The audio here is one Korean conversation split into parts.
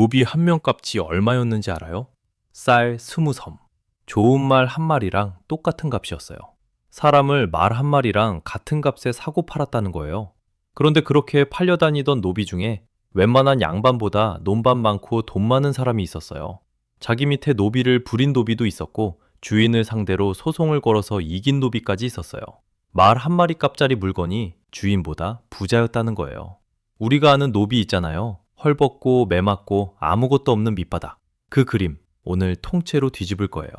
노비 한 명 값이 얼마였는지 알아요? 쌀 20섬. 좋은 말 한 마리랑 똑같은 값이었어요. 사람을 말 한 마리랑 같은 값에 사고 팔았다는 거예요. 그런데 그렇게 팔려다니던 노비 중에 웬만한 양반보다 논밭 많고 돈 많은 사람이 있었어요. 자기 밑에 노비를 부린 노비도 있었고 주인을 상대로 소송을 걸어서 이긴 노비까지 있었어요. 말 한 마리 값짜리 물건이 주인보다 부자였다는 거예요. 우리가 아는 노비 있잖아요. 헐벗고 매맞고 아무것도 없는 밑바닥. 그 그림 오늘 통째로 뒤집을 거예요.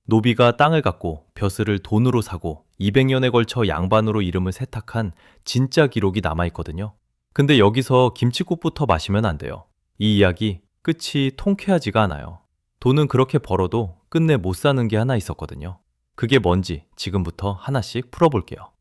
노비가 땅을 갖고 벼슬을 돈으로 사고 200년에 걸쳐 양반으로 이름을 세탁한 진짜 기록이 남아있거든요. 근데 여기서 김칫국부터 마시면 안 돼요. 이 이야기 끝이 통쾌하지가 않아요. 돈은 그렇게 벌어도 끝내 못 사는 게 하나 있었거든요. 그게 뭔지 지금부터 하나씩 풀어볼게요.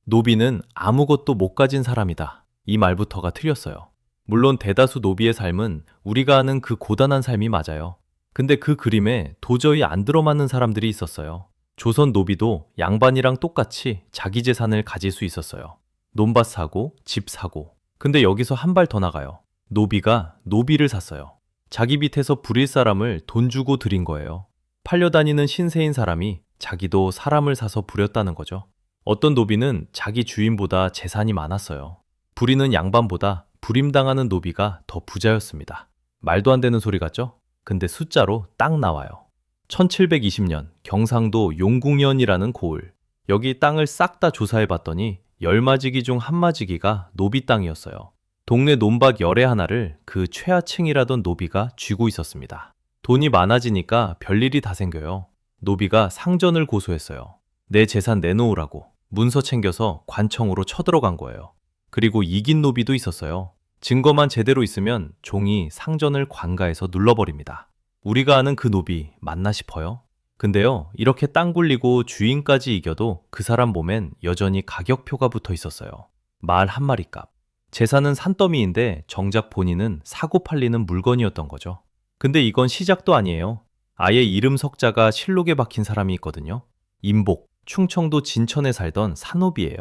노비는 아무것도 못 가진 사람이다. 이 말부터가 틀렸어요. 물론 대다수 노비의 삶은 우리가 아는 그 고단한 삶이 맞아요. 근데 그 그림에 도저히 안 들어맞는 사람들이 있었어요. 조선 노비도 양반이랑 똑같이 자기 재산을 가질 수 있었어요. 논밭 사고, 집 사고. 근데 여기서 한 발 더 나가요. 노비가 노비를 샀어요. 자기 밑에서 부릴 사람을 돈 주고 들인 거예요. 팔려다니는 신세인 사람이 자기도 사람을 사서 부렸다는 거죠. 어떤 노비는 자기 주인보다 재산이 많았어요. 부리는 양반보다 부림당하는 노비가 더 부자였습니다. 말도 안 되는 소리 같죠? 근데 숫자로 딱 나와요. 1720년 경상도 용궁현이라는 고을. 여기 땅을 싹 다 조사해봤더니 10마지기 중 1마지기가 노비 땅이었어요. 동네 논밭 열애 하나를 그 최하층이라던 노비가 쥐고 있었습니다. 돈이 많아지니까 별일이 다 생겨요. 노비가 상전을 고소했어요. 내 재산 내놓으라고. 문서 챙겨서 관청으로 쳐들어간 거예요. 그리고 이긴 노비도 있었어요. 증거만 제대로 있으면 종이 상전을 관가에서 눌러버립니다. 우리가 아는 그 노비 맞나 싶어요? 근데요, 이렇게 땅 굴리고 주인까지 이겨도 그 사람 몸엔 여전히 가격표가 붙어 있었어요. 말 한 마리 값. 재산은 산더미인데 정작 본인은 사고 팔리는 물건이었던 거죠. 근데 이건 시작도 아니에요. 아예 이름 석자가 실록에 박힌 사람이 있거든요. 임복, 충청도 진천에 살던 산노비예요.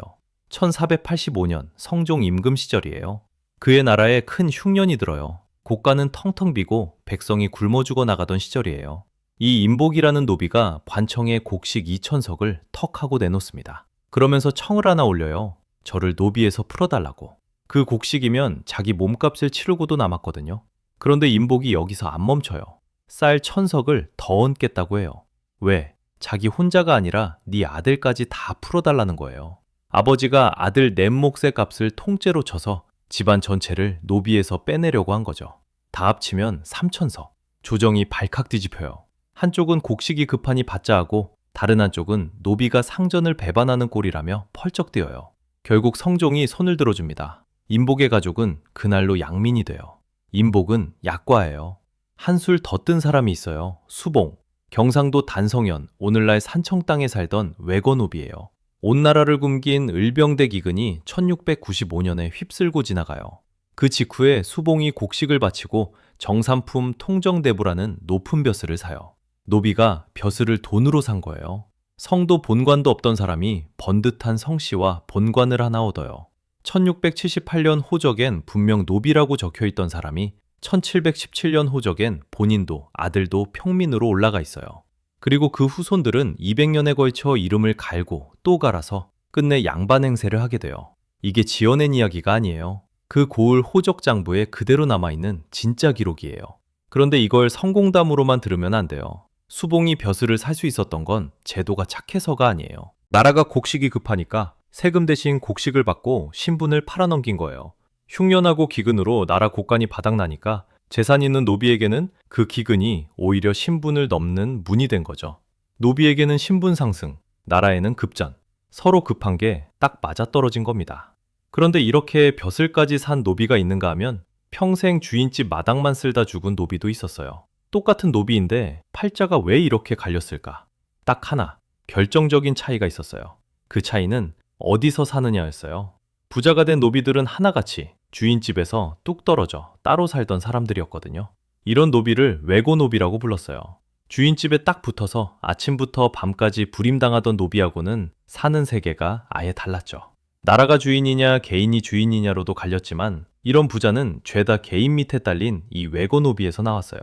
1485년 성종 임금 시절이에요. 그의 나라에 큰 흉년이 들어요. 고가는 텅텅 비고 백성이 굶어 죽어 나가던 시절이에요. 이 임복이라는 노비가 관청에 곡식 2,000석을 턱 하고 내놓습니다. 그러면서 청을 하나 올려요. 저를 노비에서 풀어달라고. 그 곡식이면 자기 몸값을 치르고도 남았거든요. 그런데 임복이 여기서 안 멈춰요. 쌀 1,000석을 더 얹겠다고 해요. 왜? 자기 혼자가 아니라 네 아들까지 다 풀어달라는 거예요. 아버지가 아들 넷몫의 값을 통째로 쳐서 집안 전체를 노비에서 빼내려고 한 거죠. 다 합치면 3,000석. 조정이 발칵 뒤집혀요. 한쪽은 곡식이 급하니 받자 하고 다른 한쪽은 노비가 상전을 배반하는 꼴이라며 펄쩍 뛰어요. 결국 성종이 손을 들어줍니다. 임복의 가족은 그날로 양민이 돼요. 임복은 약과예요. 한술 더 뜬 사람이 있어요. 수봉. 경상도 단성현, 오늘날 산청 땅에 살던 외거노비예요. 온 나라를 굶긴 을병대 기근이 1695년에 휩쓸고 지나가요. 그 직후에 수봉이 곡식을 바치고 정삼품 통정대부라는 높은 벼슬을 사요. 노비가 벼슬을 돈으로 산 거예요. 성도 본관도 없던 사람이 번듯한 성씨와 본관을 하나 얻어요. 1678년 호적엔 분명 노비라고 적혀있던 사람이 1717년 호적엔 본인도 아들도 평민으로 올라가 있어요. 그리고 그 후손들은 200년에 걸쳐 이름을 갈고 또 갈아서 끝내 양반 행세를 하게 돼요. 이게 지어낸 이야기가 아니에요. 그 고을 호적장부에 그대로 남아있는 진짜 기록이에요. 그런데 이걸 성공담으로만 들으면 안 돼요. 수봉이 벼슬을 살 수 있었던 건 제도가 착해서가 아니에요. 나라가 곡식이 급하니까 세금 대신 곡식을 받고 신분을 팔아넘긴 거예요. 흉년하고 기근으로 나라 곳간이 바닥나니까 재산 있는 노비에게는 그 기근이 오히려 신분을 넘는 문이 된 거죠. 노비에게는 신분 상승, 나라에는 급전. 서로 급한 게 딱 맞아떨어진 겁니다. 그런데 이렇게 벼슬까지 산 노비가 있는가 하면 평생 주인집 마당만 쓸다 죽은 노비도 있었어요. 똑같은 노비인데 팔자가 왜 이렇게 갈렸을까? 딱 하나, 결정적인 차이가 있었어요. 그 차이는 어디서 사느냐였어요. 부자가 된 노비들은 하나같이 주인집에서 뚝 떨어져 따로 살던 사람들이었거든요. 이런 노비를 외고노비라고 불렀어요. 주인집에 딱 붙어서 아침부터 밤까지 부림당하던 노비하고는 사는 세계가 아예 달랐죠. 나라가 주인이냐 개인이 주인이냐로도 갈렸지만 이런 부자는 죄다 개인 밑에 딸린 이 외고노비에서 나왔어요.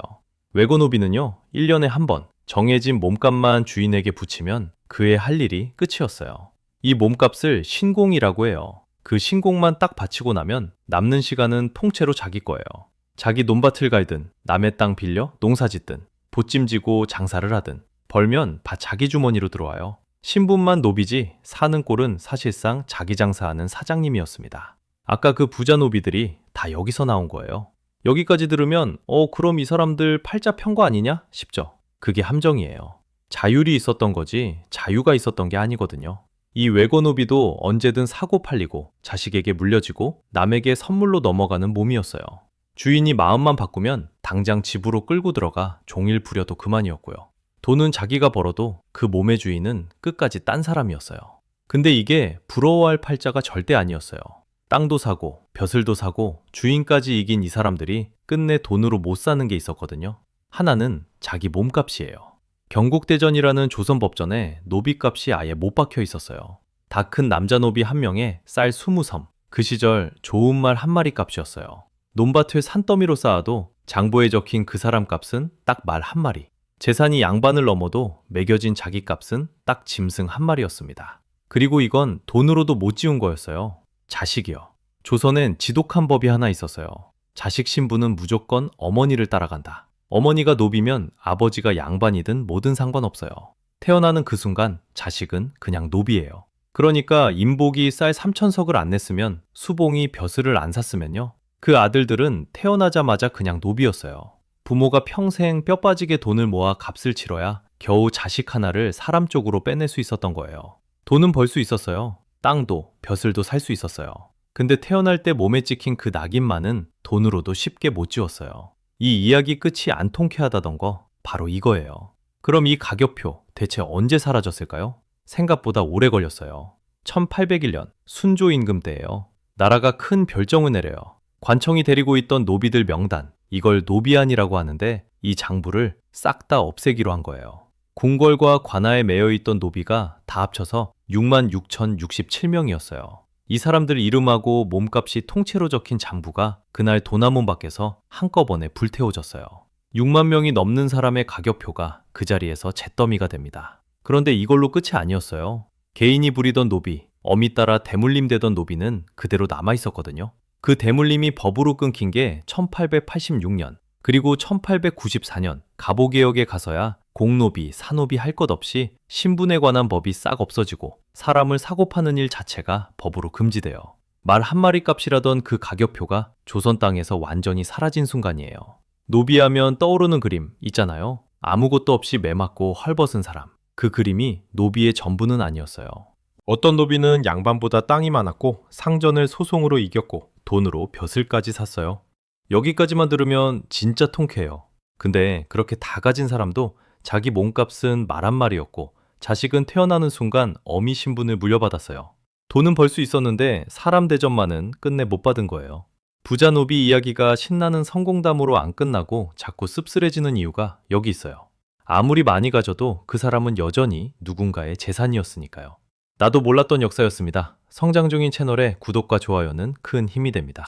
외고노비는요, 1년에 한 번 정해진 몸값만 주인에게 붙이면 그의 할 일이 끝이었어요. 이 몸값을 신공이라고 해요. 그 신공만 딱 바치고 나면 남는 시간은 통째로 자기 거예요. 자기 논밭을 갈든 남의 땅 빌려 농사 짓든 보찜지고 장사를 하든 벌면 다 자기 주머니로 들어와요. 신분만 노비지 사는 꼴은 사실상 자기 장사하는 사장님이었습니다. 아까 그 부자 노비들이 다 여기서 나온 거예요. 여기까지 들으면 그럼 이 사람들 팔자 편 거 아니냐 싶죠. 그게 함정이에요. 자율이 있었던 거지 자유가 있었던 게 아니거든요. 이 외고노비도 언제든 사고 팔리고 자식에게 물려지고 남에게 선물로 넘어가는 몸이었어요. 주인이 마음만 바꾸면 당장 집으로 끌고 들어가 종일 부려도 그만이었고요. 돈은 자기가 벌어도 그 몸의 주인은 끝까지 딴 사람이었어요. 근데 이게 부러워할 팔자가 절대 아니었어요. 땅도 사고 벼슬도 사고 주인까지 이긴 이 사람들이 끝내 돈으로 못 사는 게 있었거든요. 하나는 자기 몸값이에요. 경국대전이라는 조선법전에 노비값이 아예 못 박혀 있었어요. 다 큰 남자 노비 한 명에 쌀 20섬. 그 시절 좋은 말 한 마리 값이었어요. 논밭을 산더미로 쌓아도 장부에 적힌 그 사람 값은 딱 말 한 마리. 재산이 양반을 넘어도 매겨진 자기 값은 딱 짐승 한 마리였습니다. 그리고 이건 돈으로도 못 지운 거였어요. 자식이요. 조선엔 지독한 법이 하나 있었어요. 자식 신분은 무조건 어머니를 따라간다. 어머니가 노비면 아버지가 양반이든 뭐든 상관없어요. 태어나는 그 순간 자식은 그냥 노비예요. 그러니까 인복이 쌀 3천석을 안 냈으면 수봉이 벼슬을 안 샀으면요. 그 아들들은 태어나자마자 그냥 노비였어요. 부모가 평생 뼈 빠지게 돈을 모아 값을 치러야 겨우 자식 하나를 사람 쪽으로 빼낼 수 있었던 거예요. 돈은 벌 수 있었어요. 땅도 벼슬도 살 수 있었어요. 근데 태어날 때 몸에 찍힌 그 낙인만은 돈으로도 쉽게 못 지웠어요. 이 이야기 끝이 안 통쾌하다던 거 바로 이거예요. 그럼 이 가격표 대체 언제 사라졌을까요? 생각보다 오래 걸렸어요. 1801년 순조 임금 때예요. 나라가 큰 별정을 내려요. 관청이 데리고 있던 노비들 명단, 이걸 노비안이라고 하는데 이 장부를 싹 다 없애기로 한 거예요. 궁궐과 관아에 매여 있던 노비가 다 합쳐서 66,067명이었어요. 이 사람들 이름하고 몸값이 통째로 적힌 장부가 그날 도남문 밖에서 한꺼번에 불태워졌어요. 6만 명이 넘는 사람의 가격표가 그 자리에서 잿더미가 됩니다. 그런데 이걸로 끝이 아니었어요. 개인이 부리던 노비, 엄히 따라 대물림 되던 노비는 그대로 남아있었거든요. 그 대물림이 법으로 끊긴 게 1886년, 그리고 1894년 갑오개혁에 가서야 공노비, 사노비 할 것 없이 신분에 관한 법이 싹 없어지고 사람을 사고 파는 일 자체가 법으로 금지돼요. 말 한 마리 값이라던 그 가격표가 조선 땅에서 완전히 사라진 순간이에요. 노비하면 떠오르는 그림 있잖아요. 아무것도 없이 매맞고 헐벗은 사람. 그 그림이 노비의 전부는 아니었어요. 어떤 노비는 양반보다 땅이 많았고 상전을 소송으로 이겼고 돈으로 벼슬까지 샀어요. 여기까지만 들으면 진짜 통쾌해요. 근데 그렇게 다 가진 사람도 자기 몸값은 말 한 마리였고 자식은 태어나는 순간 어미 신분을 물려받았어요. 돈은 벌 수 있었는데 사람 대접만은 끝내 못 받은 거예요. 부자 노비 이야기가 신나는 성공담으로 안 끝나고 자꾸 씁쓸해지는 이유가 여기 있어요. 아무리 많이 가져도 그 사람은 여전히 누군가의 재산이었으니까요. 나도 몰랐던 역사였습니다. 성장 중인 채널의 구독과 좋아요는 큰 힘이 됩니다.